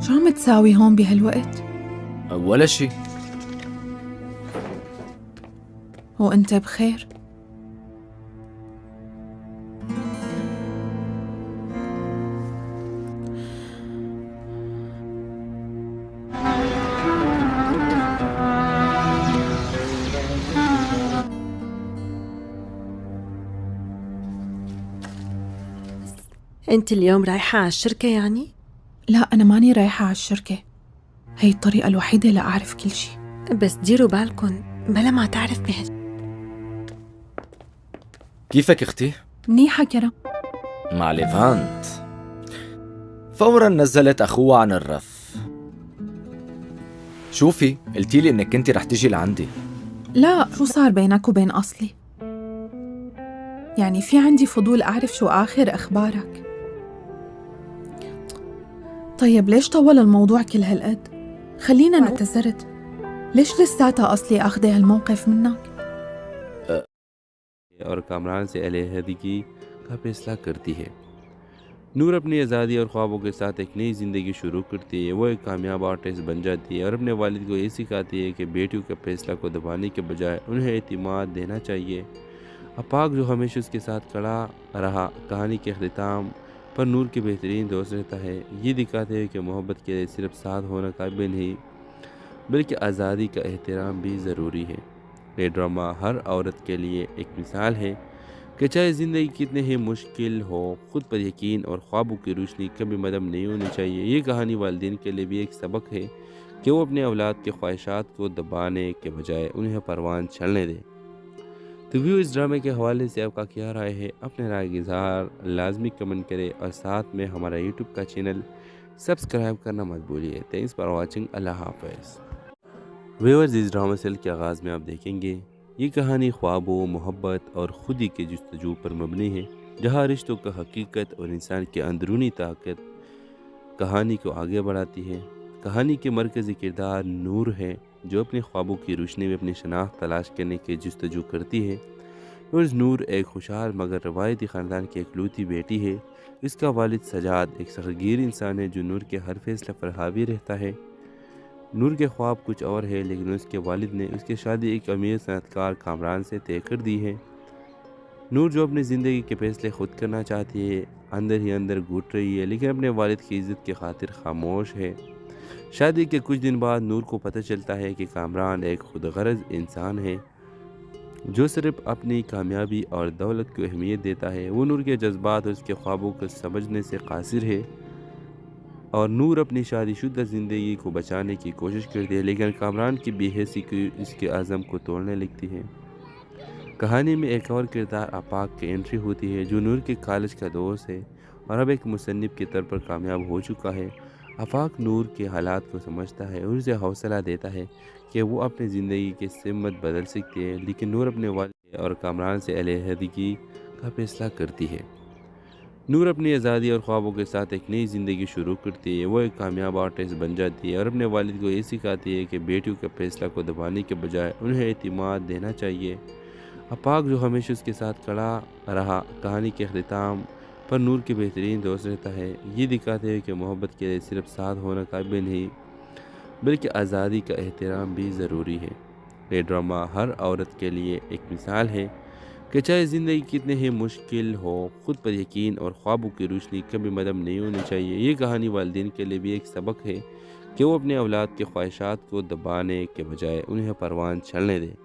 شو عم تساوي هون بهالوقت؟ ولا شي. وانت بخير؟ انت اليوم رايحة على الشركة يعني؟ لا، أنا ماني رايحة على الشركة. هي الطريقة الوحيدة لأعرف كل شي. بس ديروا بالكن بلا ما تعرف كيفك اختي؟ منيحة كرم. مع ليفانت. فورا نزلت اخوها عن الرف. شوفي، قلتيلي انك كنتي رح تيجي لعندي. لا، شو صار بينك وبين أصلي؟ يعني في عندي فضول أعرف شو آخر أخبارك. طيب ليش طول الموضوع كل هالقد؟ خلينا نعتذرت. ليش لساتها أصلي أخذ هالموقف منك؟ اور کامران سے علیحدگی کا فیصلہ کرتی ہے۔ نور اپنی آزادی اور خوابوں کے ساتھ ایک نئی زندگی شروع کرتی ہے۔ وہ ایک کامیاب آرٹسٹ بن جاتی ہے اور اپنے والد کو یہ سکھاتی ہے کہ بیٹیوں کے فیصلہ کو دبانے کے بجائے انہیں اعتماد دینا چاہیے۔ آفاق جو ہمیشہ اس کے ساتھ کھڑا رہا، کہانی کے اختتام پر نور کے بہترین دوست رہتا ہے۔ یہ دکھاتے ہیں کہ محبت کے لیے صرف ساتھ ہونا کافی نہیں بلکہ آزادی کا احترام بھی ضروری ہے۔ یہ ڈرامہ ہر عورت کے لیے ایک مثال ہے کہ چاہے زندگی کتنے ہی مشکل ہو، خود پر یقین اور خوابوں کی روشنی کبھی مدم نہیں ہونی چاہیے۔ یہ کہانی والدین کے لیے بھی ایک سبق ہے کہ وہ اپنے اولاد کے خواہشات کو دبانے کے بجائے انہیں پروان چلنے دیں۔ تو ویو اس ڈرامے کے حوالے سے آپ کا کیا رائے ہے؟ اپنے رائے کا اظہار لازمی کمنٹ کرے اور ساتھ میں ہمارا یوٹیوب کا چینل سبسکرائب کرنا مت بھولیے۔ Thanks for watching. اللہ حافظ۔ ویورز اس ڈرامہ سیل کے آغاز میں آپ دیکھیں گے یہ کہانی خوابوں، محبت اور خودی کے جستجو پر مبنی ہے، جہاں رشتوں کا حقیقت اور انسان کی اندرونی طاقت کہانی کو آگے بڑھاتی ہے۔ کہانی کے مرکزی کردار نور ہے، جو اپنے خوابوں کی روشنی میں اپنی شناخت تلاش کرنے کی جستجو کرتی ہے۔ نور ایک خوشحال مگر روایتی خاندان کی اکلوتی بیٹی ہے۔ اس کا والد سجاد ایک سختگیر انسان ہے جو نور کے ہر فیصلے پر حاوی رہتا ہے۔ نور کے خواب کچھ اور ہے، لیکن اس کے والد نے اس کی شادی ایک امیر صنعت کار کامران سے طے کر دی ہے۔ نور جو اپنی زندگی کے فیصلے خود کرنا چاہتی ہے، اندر ہی اندر گھٹ رہی ہے، لیکن اپنے والد کی عزت کی خاطر خاموش ہے۔ شادی کے کچھ دن بعد نور کو پتہ چلتا ہے کہ کامران ایک خود غرض انسان ہے جو صرف اپنی کامیابی اور دولت کو اہمیت دیتا ہے۔ وہ نور کے جذبات اور اس کے خوابوں کو سمجھنے سے قاصر ہے، اور نور اپنی شادی شدہ زندگی کو بچانے کی کوشش کرتی ہے، لیکن کامران کی بے حسی کی اس کے عزم کو توڑنے لگتی ہے۔ کہانی میں ایک اور کردار آفاق کی انٹری ہوتی ہے، جو نور کے کالج کا دوست ہے اور اب ایک مصنف کے طور پر کامیاب ہو چکا ہے۔ آفاق نور کے حالات کو سمجھتا ہے اور اسے حوصلہ دیتا ہے کہ وہ اپنی زندگی کی سمت بدل سکتی ہے، لیکن نور اپنے والد اور کامران سے علیحدگی کا فیصلہ کرتی ہے۔ نور اپنی آزادی اور خوابوں کے ساتھ ایک نئی زندگی شروع کرتی ہے۔ وہ ایک کامیاب آرٹسٹ بن جاتی ہے اور اپنے والد کو یہ سکھاتی ہے کہ بیٹیوں کے فیصلہ کو دبانے کے بجائے انہیں اعتماد دینا چاہیے۔ آفاق جو ہمیشہ اس کے ساتھ کھڑا رہا، کہانی کے اختتام پر نور کے بہترین دوست رہتا ہے۔ یہ دکھاتے ہیں کہ محبت کے لیے صرف ساتھ ہونا کافی نہیں بلکہ آزادی کا احترام بھی ضروری ہے۔ یہ ڈرامہ ہر عورت کے لیے ایک مثال ہے کہ چاہے زندگی کتنے ہی مشکل ہو، خود پر یقین اور خوابوں کی روشنی کبھی مدم نہیں ہونی چاہیے۔ یہ کہانی والدین کے لیے بھی ایک سبق ہے کہ وہ اپنے اولاد کے خواہشات کو دبانے کے بجائے انہیں پروان چلنے دیں۔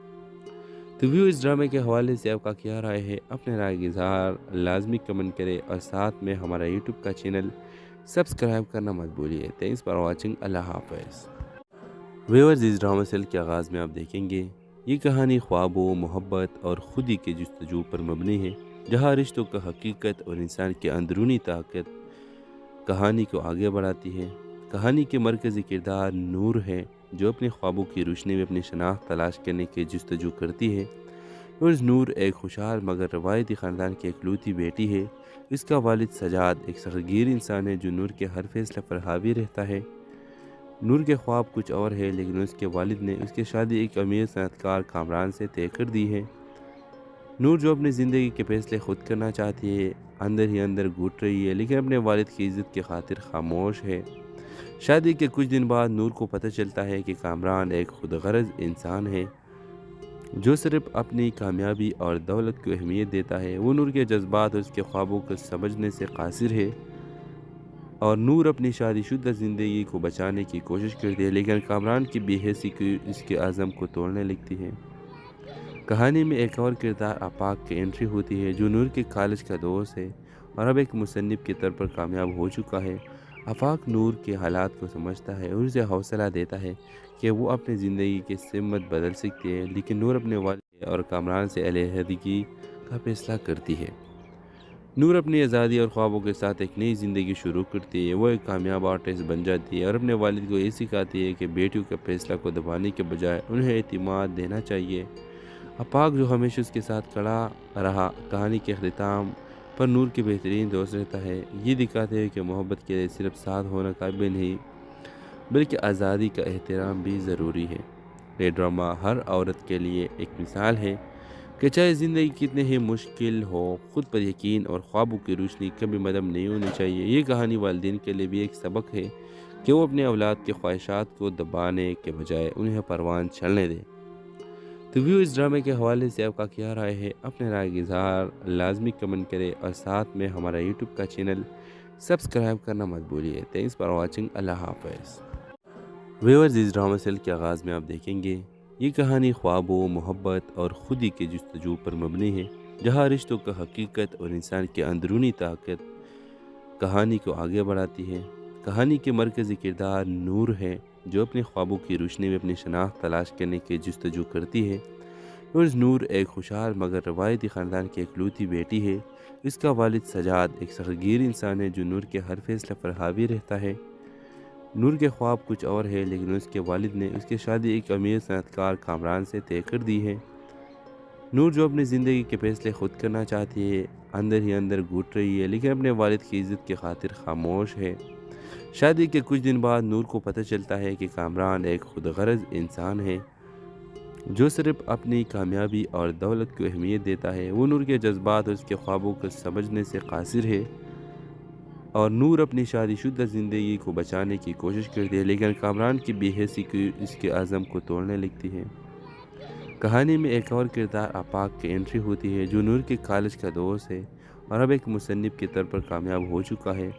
تو ویو اس ڈرامے کے حوالے سے آپ کا کیا رائے ہے؟ اپنے رائے کا اظہار لازمی کمنٹ کرے اور ساتھ میں ہمارا یوٹیوب کا چینل سبسکرائب کرنا مت بھولیے۔ Thanks for watching. اللہ حافظ۔ ویورز اس ڈرامہ سیل کے آغاز میں آپ دیکھیں گے یہ کہانی خوابوں، محبت اور خودی کے جستجو پر مبنی ہے، جہاں رشتوں کا حقیقت اور انسان کی اندرونی طاقت کہانی کو آگے بڑھاتی ہے۔ کہانی کے مرکزی کردار نور ہے، جو اپنے خوابوں کی روشنی میں اپنی شناخت تلاش کرنے کی جستجو کرتی ہے۔ نور ایک خوشحال مگر روایتی خاندان کی اکلوتی بیٹی ہے۔ اس کا والد سجاد ایک سختگیر انسان ہے جو نور کے ہر فیصلے پر حاوی رہتا ہے۔ نور کے خواب کچھ اور ہے، لیکن اس کے والد نے اس کی شادی ایک امیر صنعت کار کامران سے طے کر دی ہے۔ نور جو اپنی زندگی کے فیصلے خود کرنا چاہتی ہے، اندر ہی اندر گھٹ رہی ہے، لیکن اپنے والد کی عزت کی خاطر خاموش ہے۔ شادی کے کچھ دن بعد نور کو پتہ چلتا ہے کہ کامران ایک خود غرض انسان ہے جو صرف اپنی کامیابی اور دولت کو اہمیت دیتا ہے۔ وہ نور کے جذبات اور اس کے خوابوں کو سمجھنے سے قاصر ہے، اور نور اپنی شادی شدہ زندگی کو بچانے کی کوشش کرتی ہے، لیکن کامران کی بے حسی کی اس کے عزم کو توڑنے لگتی ہے۔ کہانی میں ایک اور کردار آفاق کی انٹری ہوتی ہے، جو نور کے کالج کا دوست ہے اور اب ایک مصنف کے طور پر کامیاب ہو چکا ہے۔ آفاق نور کے حالات کو سمجھتا ہے اور اسے حوصلہ دیتا ہے کہ وہ اپنی زندگی کی سمت بدل سکتی ہے، لیکن نور اپنے والد اور کامران سے علیحدگی کا فیصلہ کرتی ہے۔ نور اپنی آزادی اور خوابوں کے ساتھ ایک نئی زندگی شروع کرتی ہے۔ وہ ایک کامیاب آرٹسٹ بن جاتی ہے اور اپنے والد کو یہ سکھاتی ہے کہ بیٹیوں کے فیصلہ کو دبانے کے بجائے انہیں اعتماد دینا چاہیے۔ آفاق جو ہمیشہ اس کے ساتھ کھڑا رہا، کہانی کے اختتام پر نور کے بہترین دوست رہتا ہے، یہ دکھاتے ہیں کہ محبت کے لیے صرف ساتھ ہونا کافی نہیں بلکہ آزادی کا احترام بھی ضروری ہے۔ یہ ڈرامہ ہر عورت کے لیے ایک مثال ہے کہ چاہے زندگی کتنے ہی مشکل ہو، خود پر یقین اور خوابوں کی روشنی کبھی مدم نہیں ہونی چاہیے۔ یہ کہانی والدین کے لیے بھی ایک سبق ہے کہ وہ اپنے اولاد کے خواہشات کو دبانے کے بجائے انہیں پروان چلنے دیں۔ تو ویو اس ڈرامے کے حوالے سے آپ کا کیا رائے ہے؟ اپنے رائے کا اظہار لازمی کمنٹ کریں اور ساتھ میں ہمارا یوٹیوب کا چینل سبسکرائب کرنا مت بھولیے۔ Thanks for watching. اللہ حافظ۔ ویورز اس ڈرامہ سیل کے آغاز میں آپ دیکھیں گے یہ کہانی خوابوں، محبت اور خودی کے جستجو پر مبنی ہے، جہاں رشتوں کا حقیقت اور انسان کی اندرونی طاقت کہانی کو آگے بڑھاتی ہے۔ کہانی کے مرکزی کردار نور ہے، جو اپنے خوابوں کی روشنی میں اپنی شناخت تلاش کرنے کی جستجو کرتی ہے۔ نور ایک خوشحال مگر روایتی خاندان کی اکلوتی بیٹی ہے۔ اس کا والد سجاد ایک سختگیر انسان ہے جو نور کے ہر فیصلے پر حاوی رہتا ہے۔ نور کے خواب کچھ اور ہے، لیکن اس کے والد نے اس کی شادی ایک امیر صنعت کار کامران سے طے کر دی ہے۔ نور جو اپنی زندگی کے فیصلے خود کرنا چاہتی ہے، اندر ہی اندر گھٹ رہی ہے، لیکن اپنے والد کی عزت کی خاطر خاموش ہے۔ شادی کے کچھ دن بعد نور کو پتہ چلتا ہے کہ کامران ایک خود غرض انسان ہے جو صرف اپنی کامیابی اور دولت کو اہمیت دیتا ہے۔ وہ نور کے جذبات اور اس کے خوابوں کو سمجھنے سے قاصر ہے، اور نور اپنی شادی شدہ زندگی کو بچانے کی کوشش کرتی ہے، لیکن کامران کی بے حسی کی اس کے عزم کو توڑنے لگتی ہے۔ کہانی میں ایک اور کردار آفاق کی انٹری ہوتی ہے، جو نور کے کالج کا دوست ہے اور اب ایک مصنف کے طور پر کامیاب ہو چکا ہے۔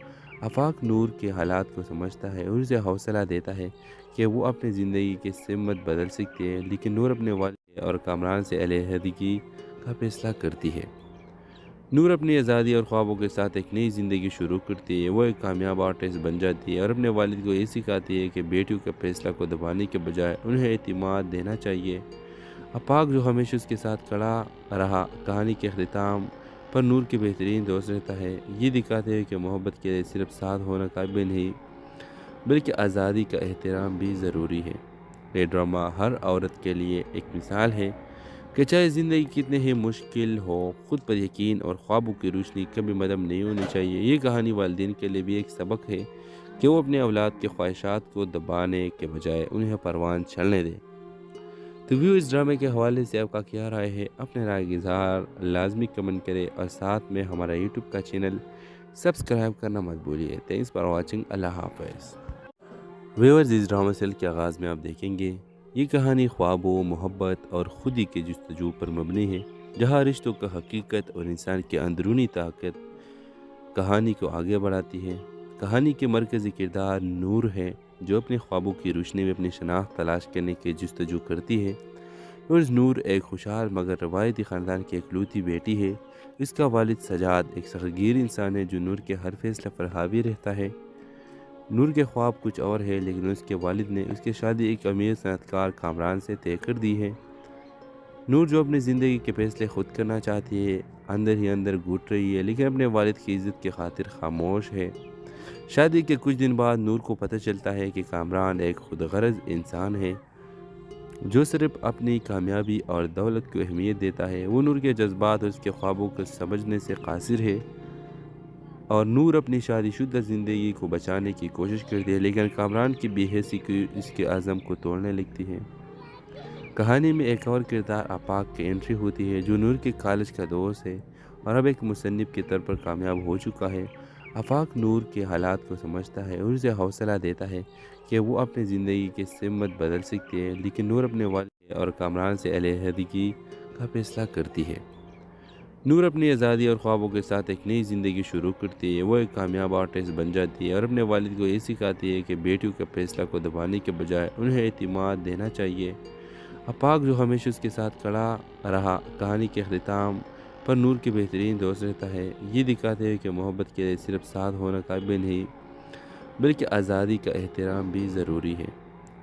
آفاق نور کے حالات کو سمجھتا ہے اور اسے حوصلہ دیتا ہے کہ وہ اپنی زندگی کی سمت بدل سکتی ہے، لیکن نور اپنے والد اور کامران سے علیحدگی کا فیصلہ کرتی ہے۔ نور اپنی آزادی اور خوابوں کے ساتھ ایک نئی زندگی شروع کرتی ہے۔ وہ ایک کامیاب آرٹسٹ بن جاتی ہے اور اپنے والد کو یہ سکھاتی ہے کہ بیٹیوں کے فیصلہ کو دبانے کے بجائے انہیں اعتماد دینا چاہیے۔ آفاق جو ہمیشہ اس کے ساتھ کھڑا رہا، کہانی کے اختتام پر نور کے بہترین دوست رہتا ہے، یہ دکھاتے ہیں کہ محبت کے لیے صرف ساتھ ہونا کافی نہیں بلکہ آزادی کا احترام بھی ضروری ہے۔ یہ ڈرامہ ہر عورت کے لیے ایک مثال ہے کہ چاہے زندگی کتنے ہی مشکل ہو، خود پر یقین اور خوابوں کی روشنی کبھی مدم نہیں ہونی چاہیے۔ یہ کہانی والدین کے لیے بھی ایک سبق ہے کہ وہ اپنے اولاد کے خواہشات کو دبانے کے بجائے انہیں پروان چلنے دیں۔ تو ویو اس ڈرامے کے حوالے سے آپ کا کیا رائے ہے؟ اپنے رائے کا اظہار لازمی کمنٹ کریں اور ساتھ میں ہمارا یوٹیوب کا چینل سبسکرائب کرنا مت بھولیے۔ Thanks for watching. اللہ حافظ۔ ویورز اس ڈرامہ سیل کے آغاز میں آپ دیکھیں گے یہ کہانی خوابوں، محبت اور خودی کے جستجو پر مبنی ہے، جہاں رشتوں کا حقیقت اور انسان کی اندرونی طاقت کہانی کو آگے بڑھاتی ہے۔ کہانی کے مرکزی کردار نور ہے، جو اپنے خوابوں کی روشنی میں اپنی شناخت تلاش کرنے کی جستجو کرتی ہے۔ نور ایک خوشحال مگر روایتی خاندان کی اکلوتی بیٹی ہے۔ اس کا والد سجاد ایک سختگیر انسان ہے جو نور کے ہر فیصلے پر حاوی رہتا ہے۔ نور کے خواب کچھ اور ہے، لیکن اس کے والد نے اس کی شادی ایک امیر صنعت کار کامران سے طے کر دی ہے۔ نور جو اپنی زندگی کے فیصلے خود کرنا چاہتی ہے، اندر ہی اندر گھٹ رہی ہے، لیکن اپنے والد کی عزت کی خاطر خاموش ہے۔ شادی کے کچھ دن بعد نور کو پتہ چلتا ہے کہ کامران ایک خود غرض انسان ہے جو صرف اپنی کامیابی اور دولت کو اہمیت دیتا ہے۔ وہ نور کے جذبات اور اس کے خوابوں کو سمجھنے سے قاصر ہے، اور نور اپنی شادی شدہ زندگی کو بچانے کی کوشش کرتی ہے، لیکن کامران کی بے حسی کی اس کے عزم کو توڑنے لگتی ہے۔ کہانی میں ایک اور کردار آفاق کی انٹری ہوتی ہے، جو نور کے کالج کا دوست ہے اور اب ایک مصنف کے طور پر کامیاب ہو چکا ہے۔ آفاق نور کے حالات کو سمجھتا ہے اور اسے حوصلہ دیتا ہے کہ وہ اپنی زندگی کی سمت بدل سکتی ہے، لیکن نور اپنے والد اور کامران سے علیحدگی کا فیصلہ کرتی ہے۔ نور اپنی آزادی اور خوابوں کے ساتھ ایک نئی زندگی شروع کرتی ہے۔ وہ ایک کامیاب آرٹسٹ بن جاتی ہے اور اپنے والد کو یہ سکھاتی ہے کہ بیٹیوں کے فیصلہ کو دبانے کے بجائے انہیں اعتماد دینا چاہیے۔ آفاق جو ہمیشہ اس کے ساتھ کھڑا رہا، کہانی کے اختتام پر نور کے بہترین دوست رہتا ہے، یہ دکھاتے ہوئے کہ محبت کے لیے صرف ساتھ ہونا کافی نہیں بلکہ آزادی کا احترام بھی ضروری ہے۔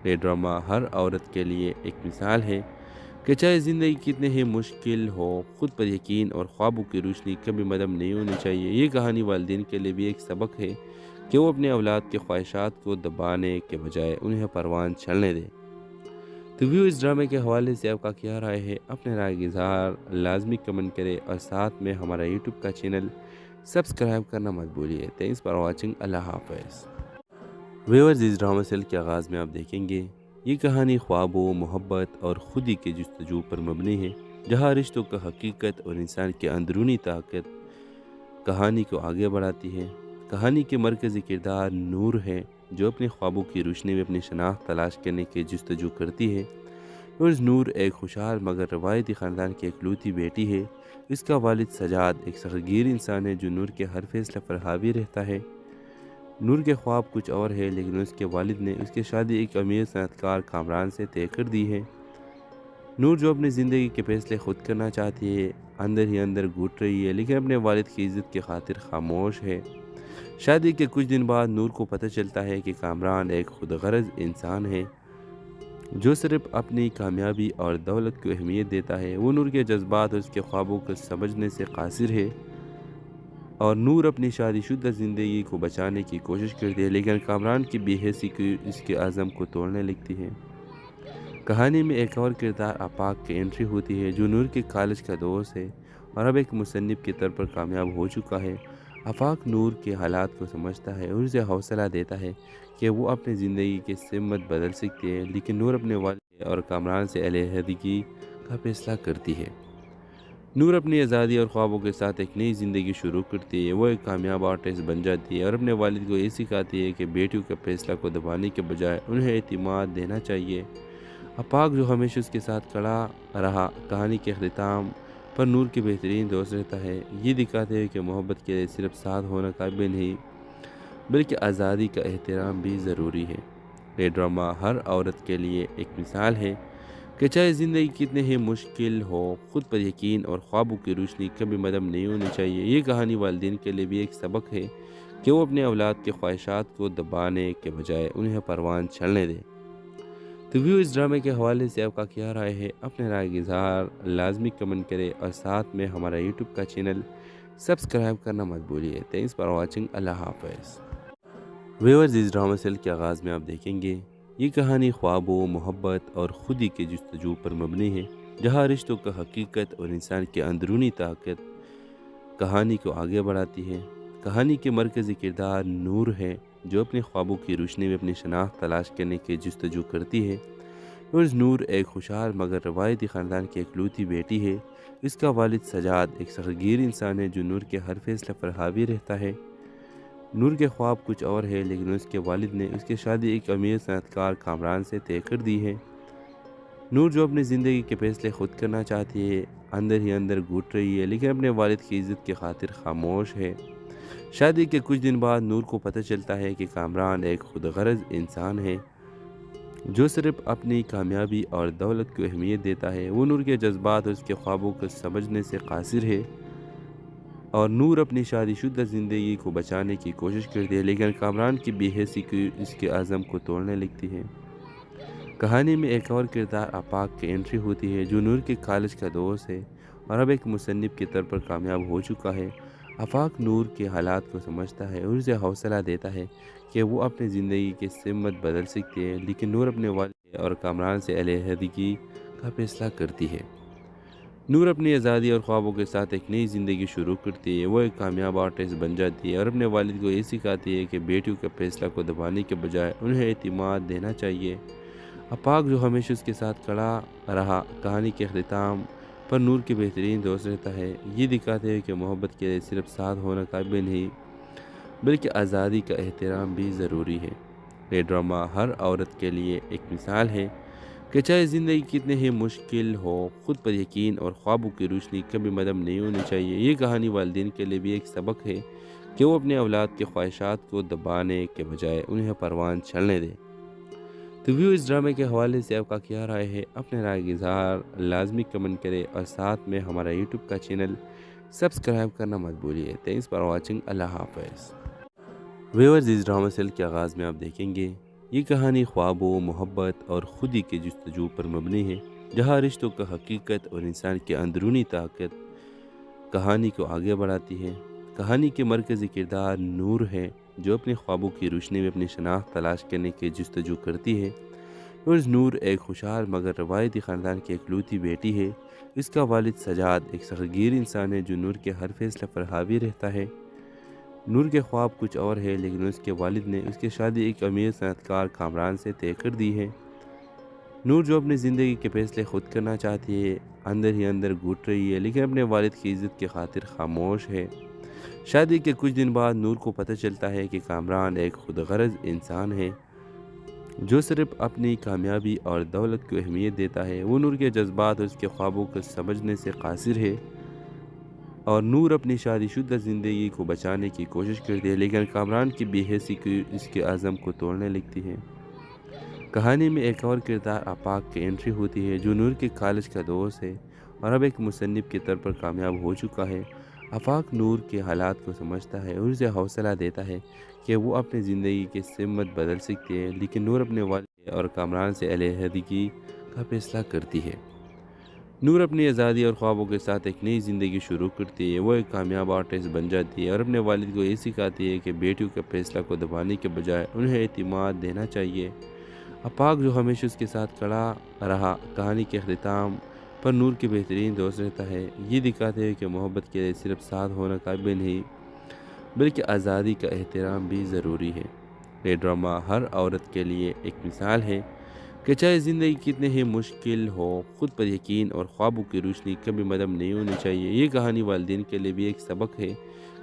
یہ ڈرامہ ہر عورت کے لیے ایک مثال ہے کہ چاہے زندگی کتنے ہی مشکل ہو، خود پر یقین اور خوابوں کی روشنی کبھی مدم نہیں ہونی چاہیے۔ یہ کہانی والدین کے لیے بھی ایک سبق ہے کہ وہ اپنے اولاد کے خواہشات کو دبانے کے بجائے انہیں پروان چڑھنے دیں۔ تو ویو اس ڈرامے کے حوالے سے آپ کا کیا رائے ہے؟ اپنے رائے کا اظہار لازمی کمنٹ کرے اور ساتھ میں ہمارا یوٹیوب کا چینل سبسکرائب کرنا مت بھولیے۔ Thanks for watching. اللہ حافظ۔ ویورز اس ڈرامے سیل کے آغاز میں آپ دیکھیں گے یہ کہانی خوابوں، محبت اور خودی کے جستجو پر مبنی ہے، جہاں رشتوں کا حقیقت اور انسان کی اندرونی طاقت کہانی کو آگے بڑھاتی ہے۔ کہانی کے مرکزی کردار نور ہے، جو اپنے خوابوں کی روشنی میں اپنی شناخت تلاش کرنے کی جستجو کرتی ہے۔ اور نور ایک خوشحال مگر روایتی خاندان کی اکلوتی بیٹی ہے۔ اس کا والد سجاد ایک سختگیر انسان ہے جو نور کے ہر فیصلے پر حاوی رہتا ہے۔ نور کے خواب کچھ اور ہے، لیکن اس کے والد نے اس کی شادی ایک امیر صنعت کار کامران سے طے کر دی ہے۔ نور جو اپنی زندگی کے فیصلے خود کرنا چاہتی ہے، اندر ہی اندر گھٹ رہی ہے، لیکن اپنے والد کی عزت کی خاطر خاموش ہے۔ شادی کے کچھ دن بعد نور کو پتہ چلتا ہے کہ کامران ایک خود غرض انسان ہے جو صرف اپنی کامیابی اور دولت کو اہمیت دیتا ہے۔ وہ نور کے جذبات اور اس کے خوابوں کو سمجھنے سے قاصر ہے، اور نور اپنی شادی شدہ زندگی کو بچانے کی کوشش کرتی ہے، لیکن کامران کی بے حسی کی اس کے عزم کو توڑنے لگتی ہے۔ کہانی میں ایک اور کردار آفاق کی انٹری ہوتی ہے، جو نور کے کالج کا دوست ہے اور اب ایک مصنف کے طور پر کامیاب ہو چکا ہے۔ آفاق نور کے حالات کو سمجھتا ہے اور اسے حوصلہ دیتا ہے کہ وہ اپنی زندگی کی سمت بدل سکتی ہے، لیکن نور اپنے والد اور کامران سے علیحدگی کا فیصلہ کرتی ہے۔ نور اپنی آزادی اور خوابوں کے ساتھ ایک نئی زندگی شروع کرتی ہے۔ وہ ایک کامیاب آرٹسٹ بن جاتی ہے اور اپنے والد کو یہ سکھاتی ہے کہ بیٹیوں کے فیصلہ کو دبانے کے بجائے انہیں اعتماد دینا چاہیے۔ آفاق جو ہمیشہ اس کے ساتھ کھڑا رہا، کہانی کے اختتام پر نور کے بہترین دوست رہتا ہے، یہ دکھاتے ہوئے کہ محبت کے لیے صرف ساتھ ہونا کافی نہیں بلکہ آزادی کا احترام بھی ضروری ہے۔ یہ ڈرامہ ہر عورت کے لیے ایک مثال ہے کہ چاہے زندگی کتنے ہی مشکل ہو، خود پر یقین اور خوابوں کی روشنی کبھی مدم نہیں ہونی چاہیے۔ یہ کہانی والدین کے لیے بھی ایک سبق ہے کہ وہ اپنے اولاد کے خواہشات کو دبانے کے بجائے انہیں پروان چڑھنے دیں۔ تو ویو اس ڈرامے کے حوالے سے آپ کا کیا رائے ہے؟ اپنے رائے کا اظہار لازمی کمنٹ کرے اور ساتھ میں ہمارا یوٹیوب کا چینل سبسکرائب کرنا مت بھولیے۔ Thanks for watching. اللہ حافظ۔ ویورز اس ڈرامے سیل کے آغاز میں آپ دیکھیں گے یہ کہانی خوابوں، محبت اور خودی کے جستجو پر مبنی ہے، جہاں رشتوں کا حقیقت اور انسان کی اندرونی طاقت کہانی کو آگے بڑھاتی ہے۔ کہانی کے مرکزی کردار نور ہے، جو اپنے خوابوں کی روشنی میں اپنی شناخت تلاش کرنے کی جستجو کرتی ہے۔ اور نور ایک خوشحال مگر روایتی خاندان کی اکلوتی بیٹی ہے۔ اس کا والد سجاد ایک سختگیر انسان ہے جو نور کے ہر فیصلے پر حاوی رہتا ہے۔ نور کے خواب کچھ اور ہے، لیکن اس کے والد نے اس کی شادی ایک امیر صنعت کار کامران سے طے کر دی ہے۔ نور جو اپنی زندگی کے فیصلے خود کرنا چاہتی ہے، اندر ہی اندر گھٹ رہی ہے، لیکن اپنے والد کی عزت کی خاطر خاموش ہے۔ شادی کے کچھ دن بعد نور کو پتہ چلتا ہے کہ کامران ایک خود غرض انسان ہے جو صرف اپنی کامیابی اور دولت کو اہمیت دیتا ہے۔ وہ نور کے جذبات اور اس کے خوابوں کو سمجھنے سے قاصر ہے، اور نور اپنی شادی شدہ زندگی کو بچانے کی کوشش کرتی ہے، لیکن کامران کی بے حسی کی اس کے عزم کو توڑنے لگتی ہے۔ کہانی میں ایک اور کردار آفاق کی انٹری ہوتی ہے، جو نور کے کالج کا دوست ہے اور اب ایک مصنف کے طور پر کامیاب ہو چکا ہے۔ آفاق نور کے حالات کو سمجھتا ہے اور اسے حوصلہ دیتا ہے کہ وہ اپنی زندگی کی سمت بدل سکتی ہے، لیکن نور اپنے والد اور کامران سے علیحدگی کا فیصلہ کرتی ہے۔ نور اپنی آزادی اور خوابوں کے ساتھ ایک نئی زندگی شروع کرتی ہے۔ وہ ایک کامیاب آرٹسٹ بن جاتی ہے اور اپنے والد کو یہ سکھاتی ہے کہ بیٹیوں کے فیصلہ کو دبانے کے بجائے انہیں اعتماد دینا چاہیے۔ آفاق جو ہمیشہ اس کے ساتھ کھڑا رہا، کہانی کے اختتام پر نور کے بہترین دوست رہتا ہے، یہ دکھاتے ہوئے کہ محبت کے لیے صرف ساتھ ہونا کافی نہیں بلکہ آزادی کا احترام بھی ضروری ہے۔ یہ ڈرامہ ہر عورت کے لیے ایک مثال ہے کہ چاہے زندگی کتنے ہی مشکل ہو، خود پر یقین اور خوابوں کی روشنی کبھی مدم نہیں ہونی چاہیے۔ یہ کہانی والدین کے لیے بھی ایک سبق ہے کہ وہ اپنے اولاد کے خواہشات کو دبانے کے بجائے انہیں پروان چلنے دیں۔ تو ویو اس ڈرامے کے حوالے سے آپ کا کیا رائے ہے؟ اپنے رائے کا اظہار لازمی کمنٹ کرے اور ساتھ میں ہمارا یوٹیوب کا چینل سبسکرائب کرنا مت بھولیے۔ Thanks for watching. اللہ حافظ۔ ویورز اس ڈرامہ سیل کے آغاز میں آپ دیکھیں گے یہ کہانی خوابوں، محبت اور خودی کے جستجو پر مبنی ہے، جہاں رشتوں کا حقیقت اور انسان کی اندرونی طاقت کہانی کو آگے بڑھاتی ہے۔ کہانی کے مرکزی کردار نور ہے، جو اپنے خوابوں کی روشنی میں اپنی شناخت تلاش کرنے کی جستجو کرتی ہے۔ اور نور ایک خوشحال مگر روایتی خاندان کی اکلوتی بیٹی ہے۔ اس کا والد سجاد ایک سختگیر انسان ہے جو نور کے ہر فیصلے پر حاوی رہتا ہے۔ نور کے خواب کچھ اور ہے، لیکن اس کے والد نے اس کی شادی ایک امیر صنعت کار کامران سے طے کر دی ہے۔ نور جو اپنی زندگی کے فیصلے خود کرنا چاہتی ہے، اندر ہی اندر گھٹ رہی ہے، لیکن اپنے والد کی عزت کی خاطر خاموش ہے۔ شادی کے کچھ دن بعد نور کو پتہ چلتا ہے کہ کامران ایک خود غرض انسان ہے جو صرف اپنی کامیابی اور دولت کو اہمیت دیتا ہے۔ وہ نور کے جذبات اور اس کے خوابوں کو سمجھنے سے قاصر ہے، اور نور اپنی شادی شدہ زندگی کو بچانے کی کوشش کرتی ہے، لیکن کامران کی بے حسی کی اس کے عزم کو توڑنے لگتی ہے۔ کہانی میں ایک اور کردار آفاق کی انٹری ہوتی ہے، جو نور کے کالج کا دوست ہے اور اب ایک مصنف کے طور پر کامیاب ہو چکا ہے۔ آفاق نور کے حالات کو سمجھتا ہے اور اسے حوصلہ دیتا ہے کہ وہ اپنی زندگی کی سمت بدل سکتی ہے، لیکن نور اپنے والد اور کامران سے علیحدگی کا فیصلہ کرتی ہے۔ نور اپنی آزادی اور خوابوں کے ساتھ ایک نئی زندگی شروع کرتی ہے۔ وہ ایک کامیاب آرٹسٹ بن جاتی ہے اور اپنے والد کو یہ سکھاتی ہے کہ بیٹیوں کے فیصلہ کو دبانے کے بجائے انہیں اعتماد دینا چاہیے۔ آفاق جو ہمیشہ اس کے ساتھ کھڑا رہا، کہانی کے اختتام پر نور کے بہترین دوست رہتا ہے۔ یہ دکھاتے ہوئے کہ محبت کے لیے صرف ساتھ ہونا کافی نہیں، بلکہ آزادی کا احترام بھی ضروری ہے۔ یہ ڈرامہ ہر عورت کے لیے ایک مثال ہے کہ چاہے زندگی کتنے ہی مشکل ہو، خود پر یقین اور خوابوں کی روشنی کبھی مدم نہیں ہونی چاہیے۔ یہ کہانی والدین کے لیے بھی ایک سبق ہے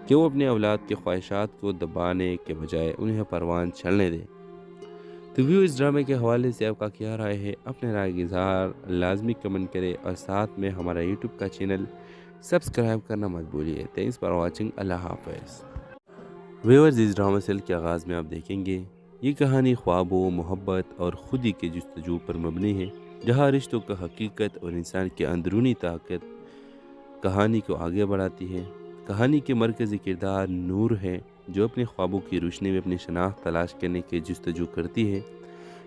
کہ وہ اپنے اولاد کے خواہشات کو دبانے کے بجائے انہیں پروان چلنے دیں۔ تو ویو اس ڈرامے کے حوالے سے آپ کا کیا رائے ہے؟ اپنے رائے کا اظہار لازمی کمنٹ کرے اور ساتھ میں ہمارا یوٹیوب کا چینل سبسکرائب کرنا مت بھولیے۔ Thanks for watching. اللہ حافظ۔ ویورز اس ڈرامہ سیل کے آغاز میں آپ دیکھیں گے یہ کہانی خوابوں، محبت اور خودی کے جستجو پر مبنی ہے، جہاں رشتوں کا حقیقت اور انسان کی اندرونی طاقت کہانی کو آگے بڑھاتی ہے۔ کہانی کے مرکزی کردار نور ہے، جو اپنے خوابوں کی روشنی میں اپنی شناخت تلاش کرنے کی جستجو کرتی ہے۔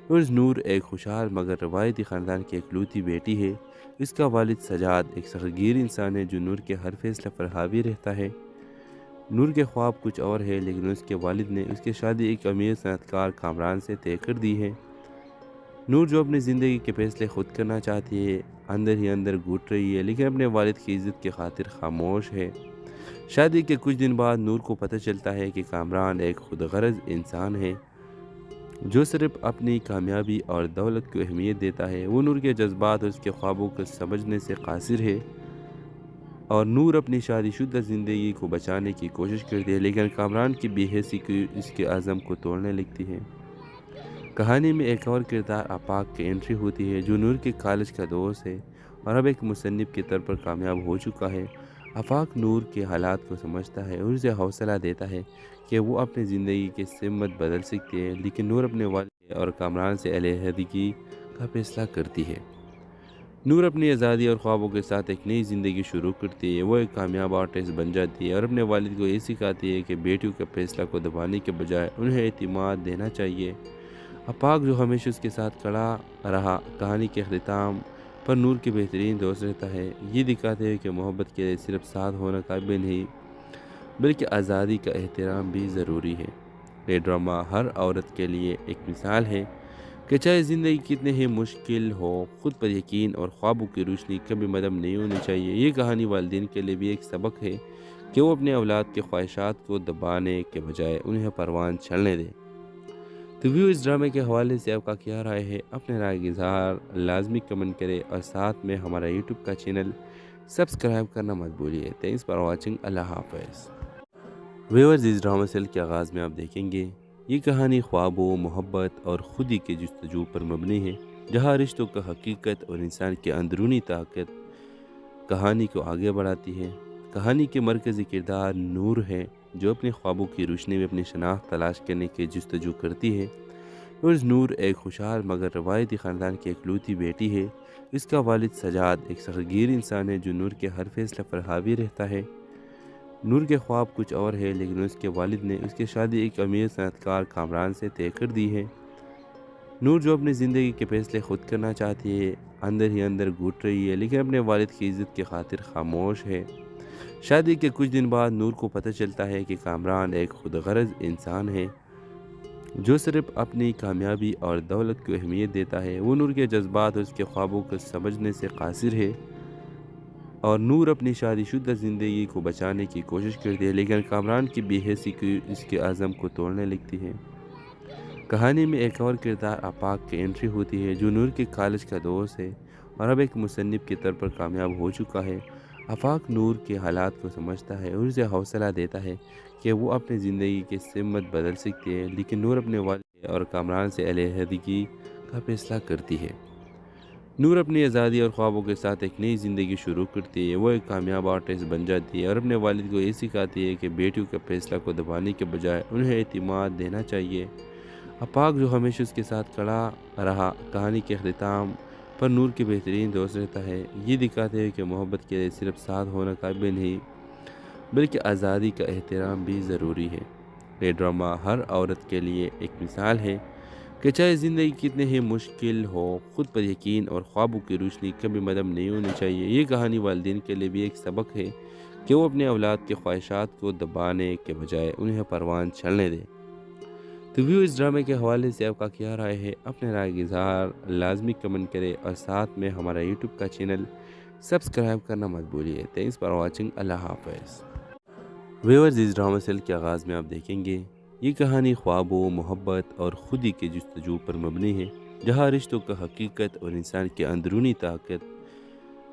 اور نور ایک خوشحال مگر روایتی خاندان کی اکلوتی بیٹی ہے۔ اس کا والد سجاد ایک سختگیر انسان ہے جو نور کے ہر فیصلے پر حاوی رہتا ہے۔ نور کے خواب کچھ اور ہے، لیکن اس کے والد نے اس کی شادی ایک امیر صنعت کار کامران سے طے کر دی ہے۔ نور جو اپنی زندگی کے فیصلے خود کرنا چاہتی ہے، اندر ہی اندر گھٹ رہی ہے، لیکن اپنے والد کی عزت کی خاطر خاموش ہے۔ شادی کے کچھ دن بعد نور کو پتہ چلتا ہے کہ کامران ایک خود غرض انسان ہے جو صرف اپنی کامیابی اور دولت کو اہمیت دیتا ہے۔ وہ نور کے جذبات اور اس کے خوابوں کو سمجھنے سے قاصر ہے، اور نور اپنی شادی شدہ زندگی کو بچانے کی کوشش کرتی ہے، لیکن کامران کی بے حسی کی اس کے عزم کو توڑنے لگتی ہے۔ کہانی میں ایک اور کردار آفاق کی انٹری ہوتی ہے، جو نور کے کالج کا دوست ہے اور اب ایک مصنف کے طور پر کامیاب ہو چکا ہے۔ آفاق نور کے حالات کو سمجھتا ہے اور اسے حوصلہ دیتا ہے کہ وہ اپنی زندگی کی سمت بدل سکتی ہے، لیکن نور اپنے والد اور کامران سے علیحدگی کا فیصلہ کرتی ہے۔ نور اپنی آزادی اور خوابوں کے ساتھ ایک نئی زندگی شروع کرتی ہے۔ وہ ایک کامیاب آرٹسٹ بن جاتی ہے اور اپنے والد کو یہ سکھاتی ہے کہ بیٹیوں کے فیصلہ کو دبانے کے بجائے انہیں اعتماد دینا چاہیے۔ آفاق جو ہمیشہ اس کے ساتھ کھڑا رہا، کہانی کے اختتام پر نور کے بہترین دوست رہتا ہے۔ یہ دکھاتے ہوئے کہ محبت کے لیے صرف ساتھ ہونا کافی نہیں، بلکہ آزادی کا احترام بھی ضروری ہے۔ یہ ڈرامہ ہر عورت کے لیے ایک مثال ہے کہ چاہے زندگی کتنے ہی مشکل ہو، خود پر یقین اور خوابوں کی روشنی کبھی مدم نہیں ہونی چاہیے۔ یہ کہانی والدین کے لیے بھی ایک سبق ہے کہ وہ اپنے اولاد کے خواہشات کو دبانے کے بجائے انہیں پروان چلنے دیں۔ تو ویو اس ڈرامے کے حوالے سے آپ کا کیا رائے ہے؟ اپنے رائے کا اظہار لازمی کمنٹ کرے اور ساتھ میں ہمارا یوٹیوب کا چینل سبسکرائب کرنا مت بھولیے۔ Thanks for watching. اللہ حافظ۔ ویورز اس ڈرامہ سیل کے آغاز میں آپ دیکھیں گے یہ کہانی خوابوں، محبت اور خودی کے جستجو پر مبنی ہے، جہاں رشتوں کا حقیقت اور انسان کی اندرونی طاقت کہانی کو آگے بڑھاتی ہے۔ کہانی کے مرکزی کردار نور ہے، جو اپنے خوابوں کی روشنی میں اپنی شناخت تلاش کرنے کی جستجو کرتی ہے۔ نور ایک خوشحال مگر روایتی خاندان کی اکلوتی بیٹی ہے۔ اس کا والد سجاد ایک سختگیر انسان ہے جو نور کے ہر فیصلے پر حاوی رہتا ہے۔ نور کے خواب کچھ اور ہے، لیکن اس کے والد نے اس کی شادی ایک امیر صنعت کار کامران سے طے کر دی ہے۔ نور جو اپنی زندگی کے فیصلے خود کرنا چاہتی ہے، اندر ہی اندر گھٹ رہی ہے، لیکن اپنے والد کی عزت کی خاطر خاموش ہے۔ شادی کے کچھ دن بعد نور کو پتہ چلتا ہے کہ کامران ایک خود غرض انسان ہے جو صرف اپنی کامیابی اور دولت کو اہمیت دیتا ہے۔ وہ نور کے جذبات اور اس کے خوابوں کو سمجھنے سے قاصر ہے، اور نور اپنی شادی شدہ زندگی کو بچانے کی کوشش کرتی ہے، لیکن کامران کی بے حسی کی اس کے عزم کو توڑنے لگتی ہے۔ کہانی میں ایک اور کردار آفاق کی انٹری ہوتی ہے، جو نور کے کالج کا دوست ہے اور اب ایک مصنف کے طور پر کامیاب ہو چکا ہے۔ آفاق نور کے حالات کو سمجھتا ہے اور اسے حوصلہ دیتا ہے کہ وہ اپنی زندگی کی سمت بدل سکتی ہے، لیکن نور اپنے والد اور کامران سے علیحدگی کا فیصلہ کرتی ہے۔ نور اپنی آزادی اور خوابوں کے ساتھ ایک نئی زندگی شروع کرتی ہے۔ وہ ایک کامیاب آرٹسٹ بن جاتی ہے اور اپنے والد کو یہ سکھاتی ہے کہ بیٹیوں کے فیصلہ کو دبانے کے بجائے انہیں اعتماد دینا چاہیے۔ آفاق جو ہمیشہ اس کے ساتھ کھڑا رہا، کہانی کے اختتام پر نور کے بہترین دوست رہتا ہے۔ یہ دکھاتے ہیں کہ محبت کے لیے صرف ساتھ ہونا کافی نہیں، بلکہ آزادی کا احترام بھی ضروری ہے۔ یہ ڈرامہ ہر عورت کے لیے ایک مثال ہے کہ چاہے زندگی کتنے ہی مشکل ہو، خود پر یقین اور خوابوں کی روشنی کبھی مدم نہیں ہونی چاہیے۔ یہ کہانی والدین کے لیے بھی ایک سبق ہے کہ وہ اپنے اولاد کے خواہشات کو دبانے کے بجائے انہیں پروان چلنے دیں۔ تو ویو اس ڈرامے کے حوالے سے آپ کا کیا رائے ہے؟ اپنے رائے کا اظہار لازمی کمنٹ کرے اور ساتھ میں ہمارا یوٹیوب کا چینل سبسکرائب کرنا مت بھولیے۔ Thanks for watching. اللہ حافظ۔ ویورز اس ڈرامہ سیل کے آغاز میں آپ دیکھیں گے یہ کہانی خوابوں، محبت اور خودی کے جستجو پر مبنی ہے، جہاں رشتوں کا حقیقت اور انسان کی اندرونی طاقت